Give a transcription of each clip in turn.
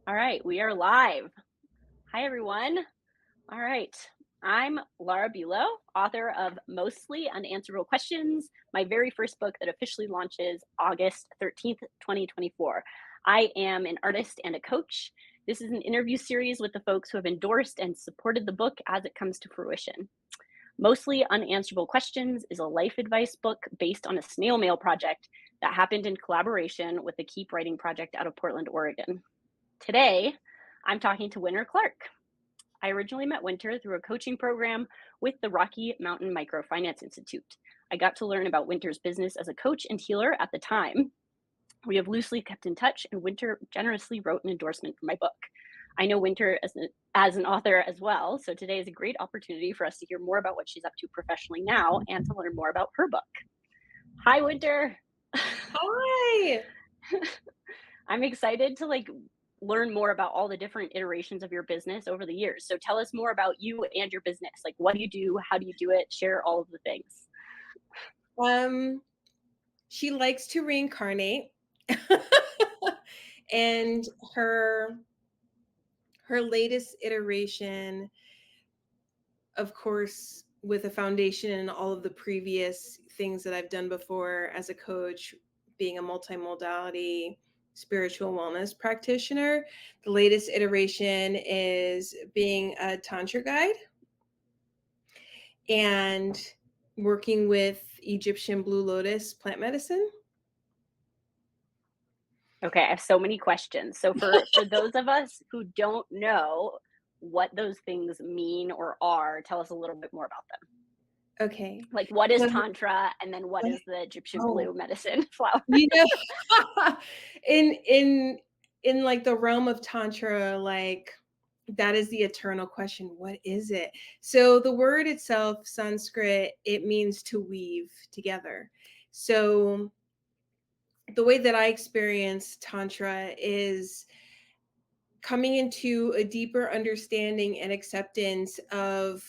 All right, we are live. Hi, everyone. All right, I'm Lara Buelow, author of Mostly Unanswerable Questions, my very first book that officially launches August 13th, 2024. I am an artist and a coach. This is an interview series with the folks who have endorsed and supported the book as it comes to fruition. Mostly Unanswerable Questions is a life advice book based on a snail mail project that happened in collaboration with the Keep Writing Project out of Portland, Oregon. Today, I'm talking to Winter Clark. I originally met Winter through a coaching program with the Rocky Mountain Microfinance Institute. I got to learn about Winter's business as a coach and healer at the time. We have loosely kept in touch, and Winter generously wrote an endorsement for my book. I know Winter as an author as well, so today is a great opportunity for us to hear more about what she's up to professionally now and to learn more about her book. Hi, Winter. Hi. I'm excited to learn more about all the different iterations of your business over the years. So tell us more about you and your business. Like, what do you do? How do you do it? Share all of the things. Um, she likes to reincarnate. And her her latest iteration, of course, with a foundation in all of the previous things that I've done before as a coach, being a multimodality spiritual wellness practitioner. The latest iteration is being a tantra guide and working with Egyptian blue lotus plant medicine. Okay, I have so many questions. So for those of us who don't know what those things mean or are, tell us a little bit more about them. Okay. Like, what is So, tantra, and then what is the Egyptian oh, blue medicine flower? you know, in like the realm of tantra, like that is the eternal question. What is it? So the word itself, Sanskrit, it means to weave together. So the way that I experience tantra is coming into a deeper understanding and acceptance of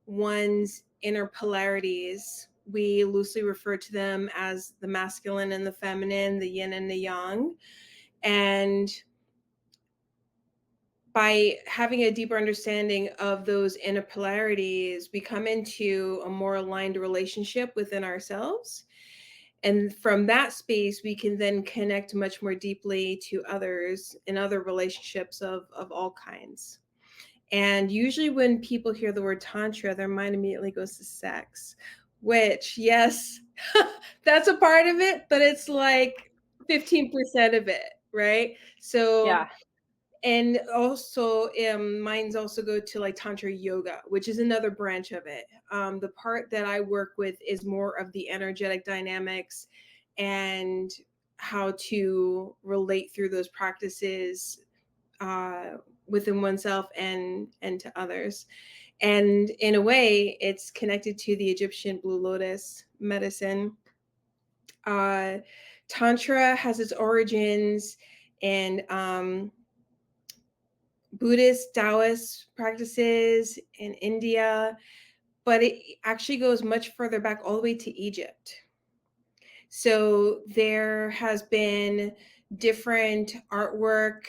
one's inner polarities. We loosely refer to them as the masculine and the feminine, the yin and the yang. And by having a deeper understanding of those inner polarities, we come into a more aligned relationship within ourselves. And from that space, we can then connect much more deeply to others in other relationships of all kinds. And usually, when people hear the word tantra, their mind immediately goes to sex, which, yes, that's a part of it, but it's like 15% of it, right? So, Yeah. and also, minds also go to like Tantra yoga, which is another branch of it. The part that I work with is more of the energetic dynamics and how to relate through those practices within oneself and to others. And in a way, it's connected to the Egyptian blue lotus medicine. Uh, Tantra has its origins in Buddhist, Taoist practices in India, but it actually goes much further back, all the way to Egypt. So there has been different artwork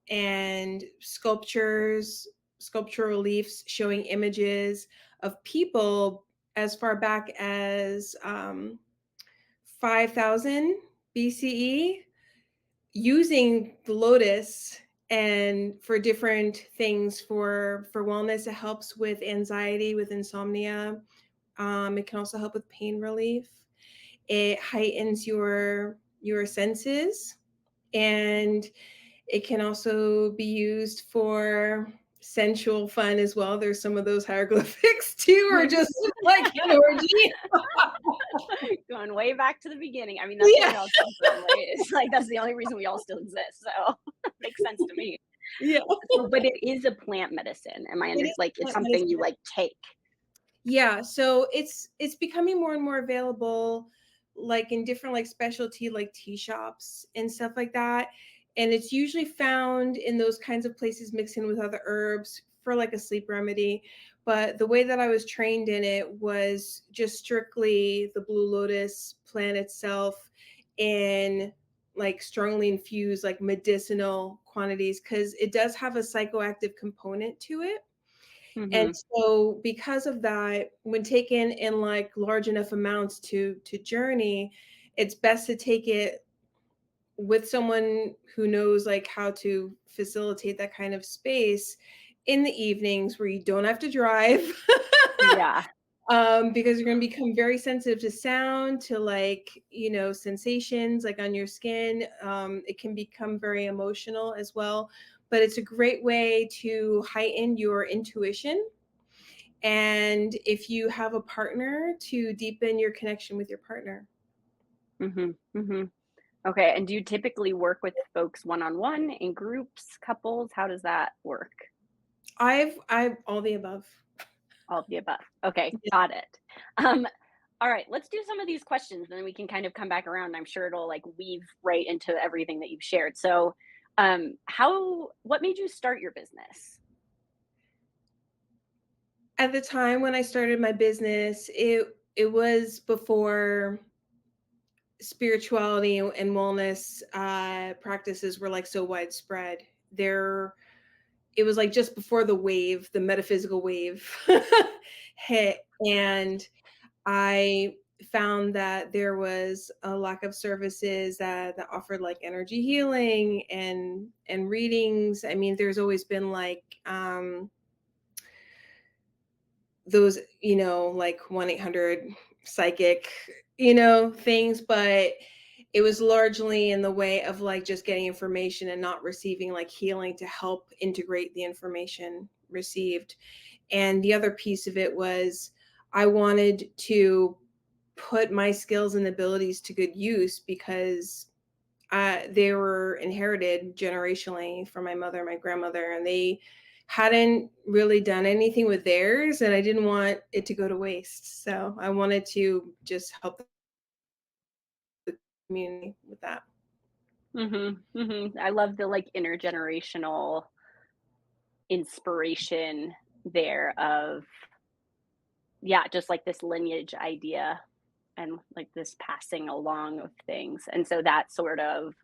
and sculptural reliefs showing images of people as far back as 5000 BCE using the lotus and for different things for wellness. It helps with anxiety, with insomnia. It can also help with pain relief. It heightens your senses, and it can also be used for sensual fun as well. There's some of those hieroglyphics too, or just like an orgy. Going way back to the beginning. I mean, that's where Yeah, we all come from, right? It's like that's the only reason we all still exist. So makes sense to me. yeah. So, but it is a plant medicine. Am I It under is like it's plant something you medicine. like take? Yeah, so it's becoming more and more available, like in different like specialty like tea shops and stuff like that. And it's usually found in those kinds of places mixed in with other herbs for like a sleep remedy. But the way that I was trained in it was just strictly the blue lotus plant itself in like strongly infused like medicinal quantities because it does have a psychoactive component to it. And Mhm. so because of that, when taken in like large enough amounts to journey, it's best to take it with someone who knows like how to facilitate that kind of space in the evenings where you don't have to drive. Yeah. Because you're going to become very sensitive to sound, to like, sensations like on your skin. It can become very emotional as well, but it's a great way to heighten your intuition. And if you have a partner, to deepen your connection with your partner. Mhm. Mhm. Okay, and do you typically work with folks one-on-one, in groups, couples? How does that work? I've all the above. All of the above. Okay, got it. Um, all right, let's do some of these questions, and then we can kind of come back around. I'm sure it'll like weave right into everything that you've shared. So, what made you start your business? At the time when I started my business, it was before spirituality and wellness practices were like so widespread. There, it was like just before the metaphysical wave hit, and I found that there was a lack of services that offered like energy healing and readings. I mean, there's always been like those, like 1-800 psychic, things, but it was largely in the way of like just getting information and not receiving like healing to help integrate the information received. And the other piece of it was I wanted to put my skills and abilities to good use because they were inherited generationally from my mother and my grandmother, and they hadn't really done anything with theirs, and I didn't want it to go to waste. So I wanted to just help the community with that. Mhm. Mhm. I love the like intergenerational inspiration there of yeah, just like this lineage idea and like this passing along of things. And so that sort of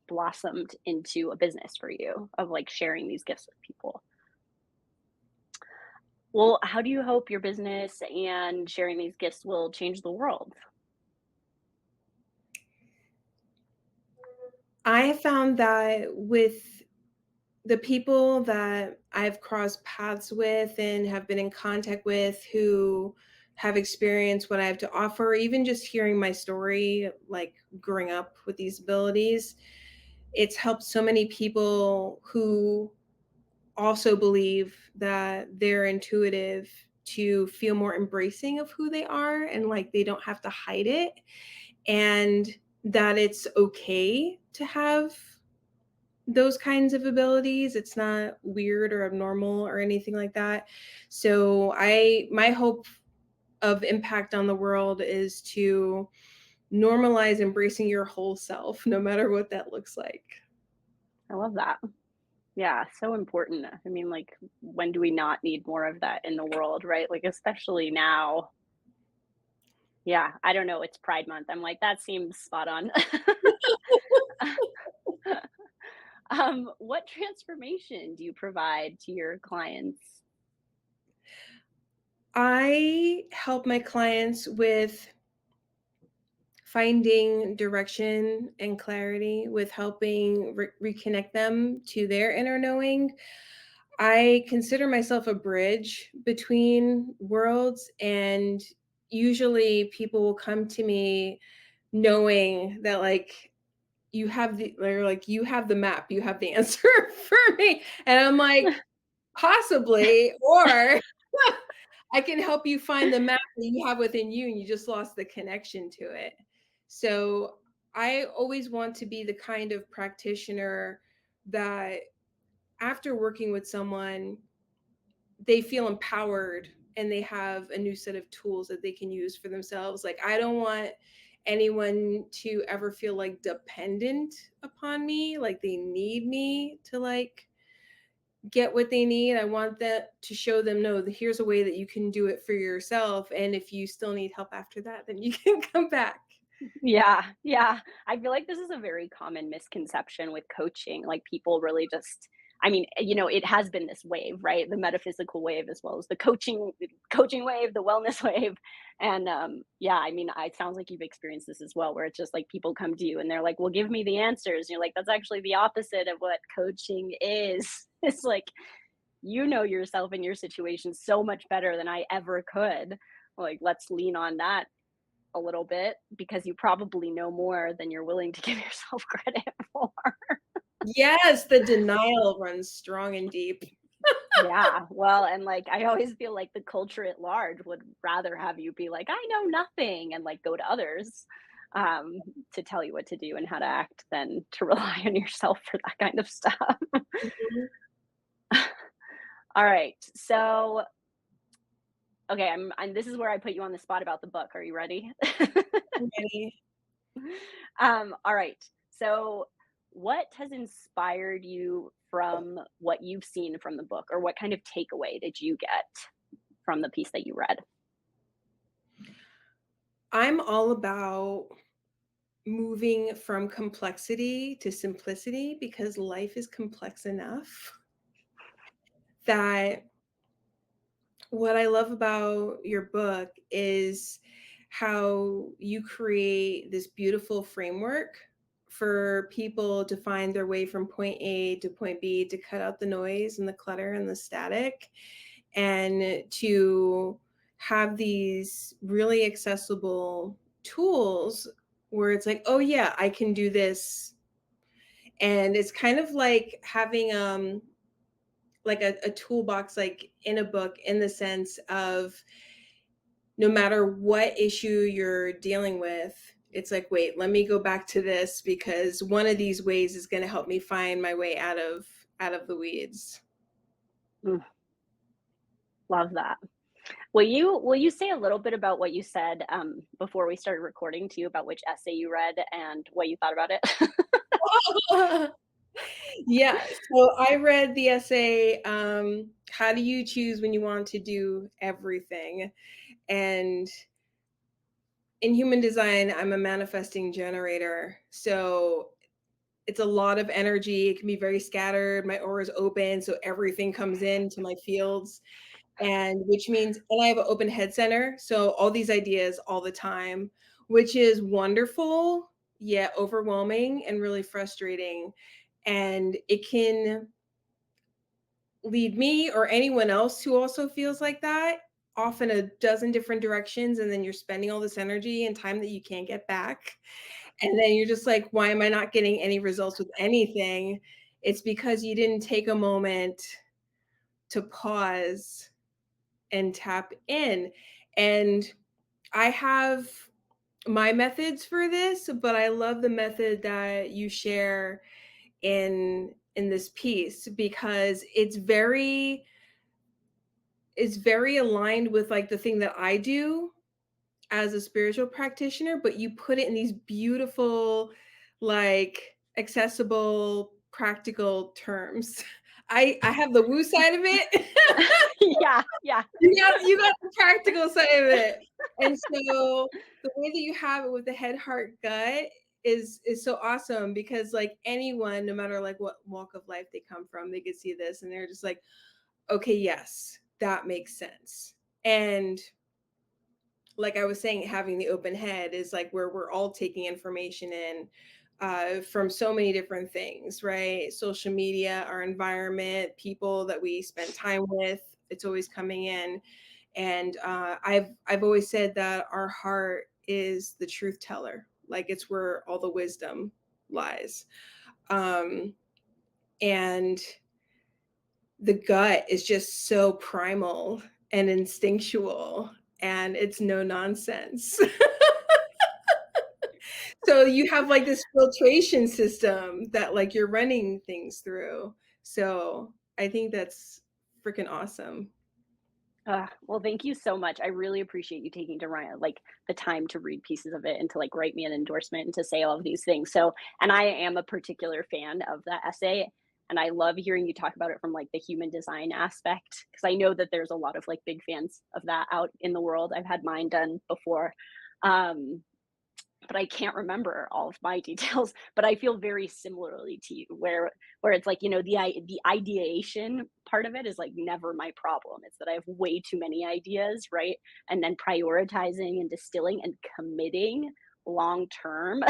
blossomed into a business for you of like sharing these gifts with people. Well, how do you hope your business and sharing these gifts will change the world? I have found that with the people that I've crossed paths with and have been in contact with who have experienced what I have to offer, even just hearing my story, like growing up with these abilities, it's helped so many people who also believe that they're intuitive to feel more embracing of who they are and like they don't have to hide it, and that it's okay to have those kinds of abilities. It's not weird or abnormal or anything like that. So my hope of impact on the world is to normalize embracing your whole self, no matter what that looks like. I love that. Yeah, so important. I mean, like, when do we not need more of that in the world, right? Like, especially now. Yeah, I don't know. It's Pride Month. I'm like, that seems spot on. What transformation do you provide to your clients? I help my clients with finding direction and clarity, with helping reconnect them to their inner knowing. I consider myself a bridge between worlds, and usually people will come to me knowing that like they're like, you have the map, you have the answer for me. And I'm like, possibly, or I can help you find the map that you have within you and you just lost the connection to it. So I always want to be the kind of practitioner that after working with someone, they feel empowered and they have a new set of tools that they can use for themselves. Like, I don't want anyone to ever feel like dependent upon me, like they need me to like get what they need. I want that to show them, no, here's a way that you can do it for yourself. And if you still need help after that, then you can come back. Yeah, yeah. I feel like this is a very common misconception with coaching. Like people really just I mean, it has been this wave, right? The metaphysical wave as well as the coaching wave, the wellness wave. And yeah, I mean, it sounds like you've experienced this as well, where it's just like people come to you and they're like, "Well, give me the answers." And you're like, "That's actually the opposite of what coaching is." It's like you know yourself and your situation so much better than I ever could. Like, let's lean on that a little bit because you probably know more than you're willing to give yourself credit for. Yes, the denial runs strong and deep. Yeah, well, and like I always feel like the culture at large would rather have you be like, I know nothing, and like go to others um, to tell you what to do and how to act than to rely on yourself for that kind of stuff. Mhm. All right. So, okay, this is where I put you on the spot about the book. Are you ready? Ready. All right. So, what has inspired you from what you've seen from the book, or what kind of takeaway did you get from the piece that you read? I'm all about moving from complexity to simplicity because life is complex enough that what I love about your book is how you create this beautiful framework for people to find their way from point A to point B, to cut out the noise and the clutter and the static, and to have these really accessible tools where it's like, oh yeah, I can do this. And it's kind of like having like a toolbox like in a book, in the sense of no matter what issue you're dealing with, it's like, wait, let me go back to this because one of these ways is going to help me find my way out of the weeds. Mm, love that. Will you say a little bit about what you said before we started recording to you about which essay you read and what you thought about it? Yeah, so I read the essay, How Do You Choose When You Want to Do Everything? And in human design, I'm a manifesting generator. So it's a lot of energy. It can be very scattered. My aura is open, so everything comes into my fields. And which means, and I have an open head center. So all these ideas all the time, which is wonderful, yet overwhelming and really frustrating. And it can lead me or anyone else who also feels like that off in a dozen different directions. And then you're spending all this energy and time that you can't get back. And then you're just like, why am I not getting any results with anything? It's because you didn't take a moment to pause and tap in. And I have my methods for this, but I love the method that you share in this piece because it's very aligned with like the thing that I do as a spiritual practitioner, but you put it in these beautiful, like accessible, practical terms. I have the woo side of it. Yeah, yeah. You got the practical side of it. And so the way that you have it with the head, heart, gut is so awesome because like anyone, no matter like what walk of life they come from, they could see this and they're just like, okay, yes, that makes sense. And like I was saying, having the open head is like where we're all taking information in from so many different things, right? Social media, our environment, people that we spend time with, it's always coming in. And I've always said that our heart is the truth teller, like it's where all the wisdom lies. Um, and the gut is just so primal and instinctual, and it's no nonsense. So you have like this filtration system that like you're running things through. So I think that's freaking awesome. Well, thank you so much. I really appreciate you taking to write like the time to read pieces of it and to like write me an endorsement and to say all of these things. So, and I am a particular fan of that essay, and I love hearing you talk about it from like the human design aspect because I know that there's a lot of like big fans of that out in the world. I've had mine done before. Um, but I can't remember all of my details. But I feel very similarly to you, where it's like, the ideation part of it is like never my problem. It's that I have way too many ideas, right? And then prioritizing and distilling and committing long term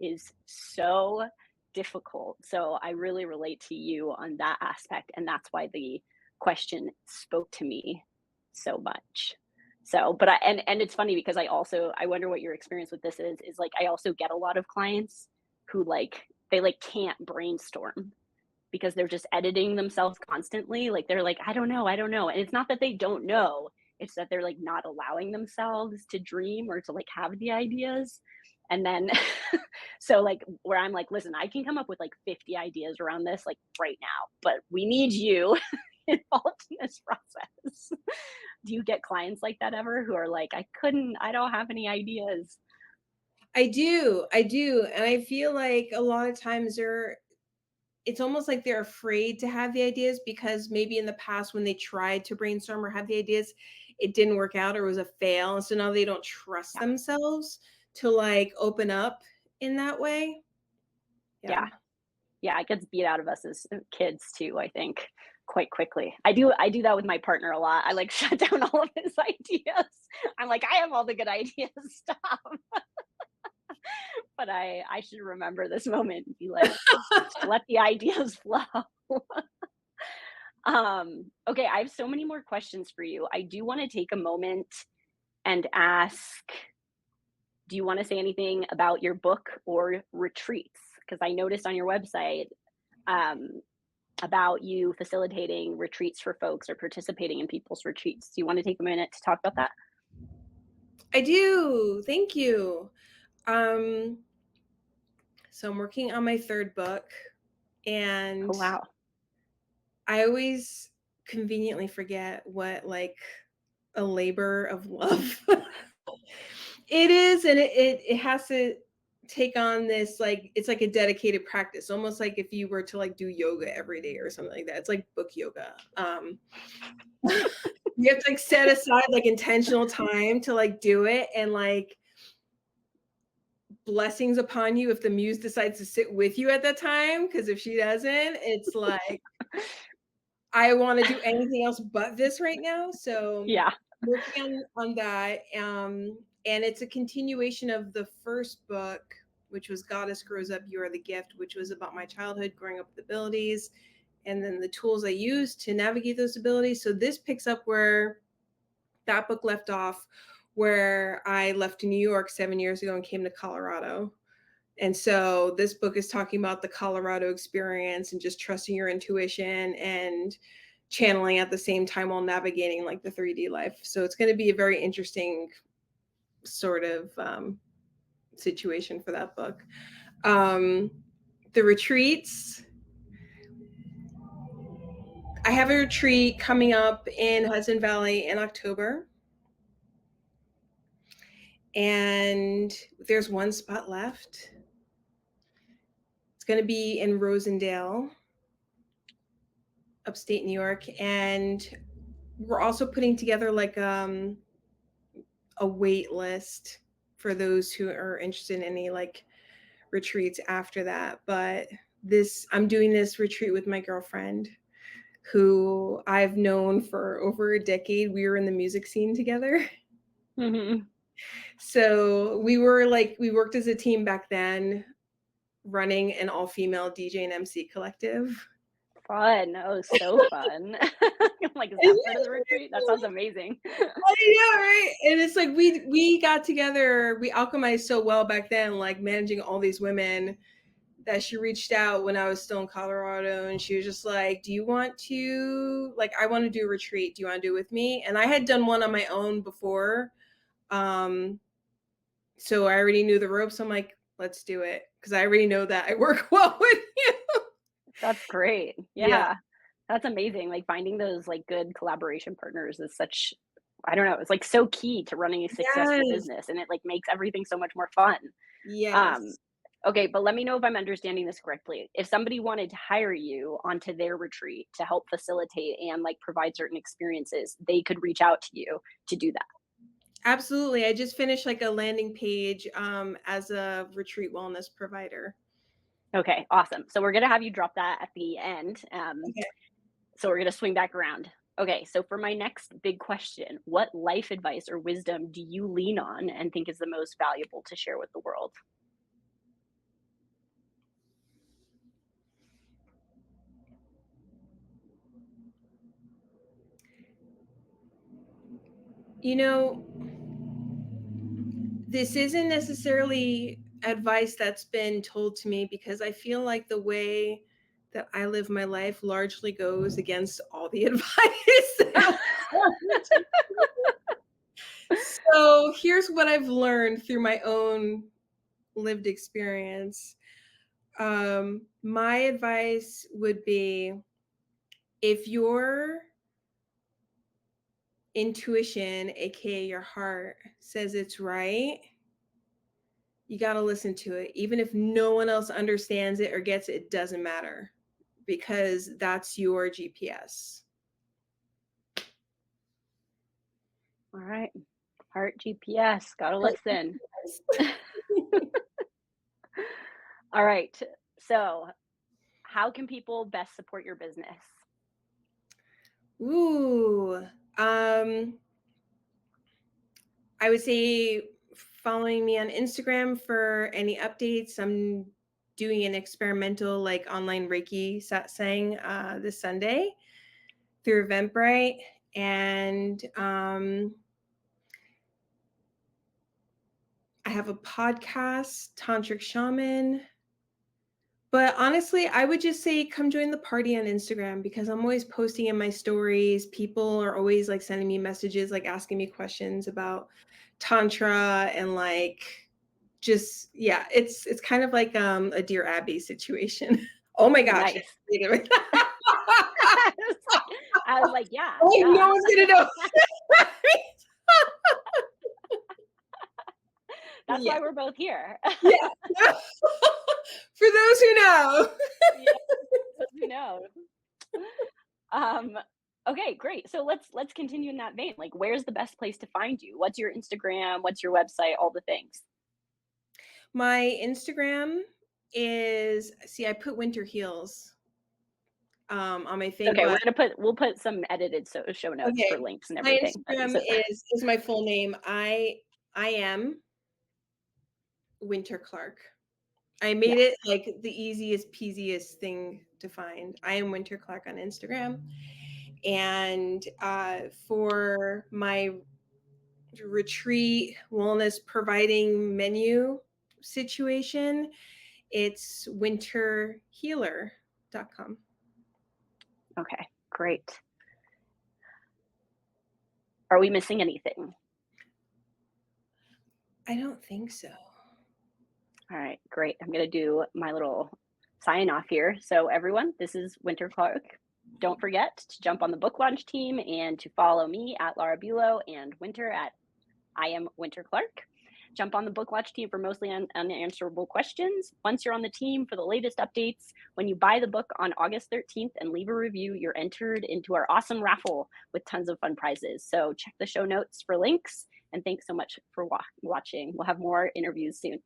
is so difficult. So I really relate to you on that aspect, and that's why the question spoke to me so much. So, but and it's funny because I wonder what your experience with this is like I also get a lot of clients who like they like can't brainstorm because they're just editing themselves constantly. Like they're like, I don't know. And it's not that they don't know, it's that they're like not allowing themselves to dream or to like have the ideas. And then so like where I'm like, listen, I can come up with like 50 ideas around this like right now, but we need you involved in this process. Do you get clients like that ever who are like, I don't have any ideas? I do, and I feel like a lot of times it's almost like they're afraid to have the ideas because maybe in the past when they tried to brainstorm or have the ideas, it didn't work out or was a fail, and so now they don't trust Yeah. themselves to, like, open up in that way. Yeah. Yeah. Yeah, it gets beat out of us as kids too, I think, quite quickly. I do that with my partner a lot. I like shut down all of his ideas. I'm like, I have all the good ideas. Stop. But I should remember this moment and be like, just let the ideas flow. Okay, I have so many more questions for you. I do want to take a moment and ask, do you want to say anything about your book or retreats? Because I noticed on your website, um, about you facilitating retreats for folks or participating in people's retreats. Do you want to take a minute to talk about that? I do, thank you. Um, so I'm working on my 3rd book, Oh, and wow. I always conveniently forget what, like, a labor of love it is, and it has to take on this, like it's like a dedicated practice, almost like if you were to, like, do yoga every day or something like that. It's like book yoga. You have to, like, set aside, like, intentional time to, like, do it, and, like, blessings upon you if the muse decides to sit with you at that time. Because if she doesn't, it's like, "I wanna do anything else but this right now." So, Yeah. working on that, and it's a continuation of the first book, which was Goddess Grows Up, You Are the Gift, which was about my childhood growing up with abilities, and then the tools I used to navigate those abilities. So this picks up where that book left off, where I left New York 7 years ago and came to Colorado. And so this book is talking about the Colorado experience and just trusting your intuition and channeling at the same time while navigating like the 3D life. So it's going to be a very interesting sort of situation for that book. Um, the retreats. I have a retreat coming up in Hudson Valley in October. And there's one spot left. It's going to be in Rosendale, upstate New York. And we're also putting together like a wait list for those who are interested in any like retreats after that. But I'm doing this retreat with my girlfriend who I've known for over a decade. We were in the music scene together. Hmm. So we worked as a team back then, running an all-female DJ and MC collective. Fun. Oh, so fun. I'm like, is that part of the retreat? That sounds amazing. I know, right? And it's like we got together, we alchemized so well back then, like managing all these women, that she reached out when I was still in Colorado, and she was just like, "Do you want to like I want to do a retreat. Do you want to do it with me?" And I had done one on my own before. Um so I already knew the ropes. I'm like, "Let's do it," because I already know that I work well with you. That's great. Yeah. Yeah. That's amazing. Like finding those like good collaboration partners is such, I don't know, it's like so key to running a successful Yes. business, and it like makes everything so much more fun. Um, Yes. okay, but let me know if I'm understanding this correctly. If somebody wanted to hire you onto their retreat to help facilitate and like provide certain experiences, they could reach out to you to do that. Absolutely. I just finished like a landing page as a retreat wellness provider. Okay, awesome. So we're gonna have you drop that at the end. Okay. So we're gonna swing back around. Okay, so for my next big question, what life advice or wisdom do you lean on and think is the most valuable to share with the world? You know, this isn't necessarily advice that's been told to me because I feel like the way that I live my life largely goes against all the advice. So here's what I've learned through my own lived experience. My advice would be if your intuition, aka your heart, says it's right, you got to listen to it. Even if no one else understands it or gets it, it doesn't matter because that's your GPS. All right. Heart GPS, gotta listen. All right. So, how can people best support your business? Ooh, I would say following me on Instagram for any updates. I'm doing an experimental like online Reiki satsang this Sunday through Eventbrite, and I have a podcast, Tantric Shaman. But honestly, I would just say come join the party on Instagram because I'm always posting in my stories. People are always like sending me messages, like asking me questions about tantra and like just yeah, it's kind of like a Dear Abby situation. Oh my gosh. Nice. I I was like, yeah, like yeah. no one's gonna know. That's Yeah, why we're both here. yeah. For those who know. Yeah, those who know. Um, okay, great. So let's continue in that vein. Like, where's the best place to find you? What's your Instagram? What's your website? All the things. My Instagram is see, I put winter heels on my thing, Okay, but we'll put some edited show notes for okay. links and My everything. Instagram So is my full name. I am Winter Clark. I made yes. it like the easiest peasiest thing to find. I am Winter Clark on Instagram. And for my retreat wellness providing menu situation, it's winterhealer.com. Okay, great. Are we missing anything? I don't think so. All right, great. I'm going to do my little sign off here. So, everyone, this is Winter Clark. Don't forget to jump on the book launch team and to follow me at Lara Buelow and Winter at I am Winter Clark. Jump on the book launch team for mostly unanswerable questions. Once you're on the team for the latest updates, when you buy the book on August 13th and leave a review, you're entered into our awesome raffle with tons of fun prizes. So check the show notes for links. And thanks so much for watching. We'll have more interviews soon.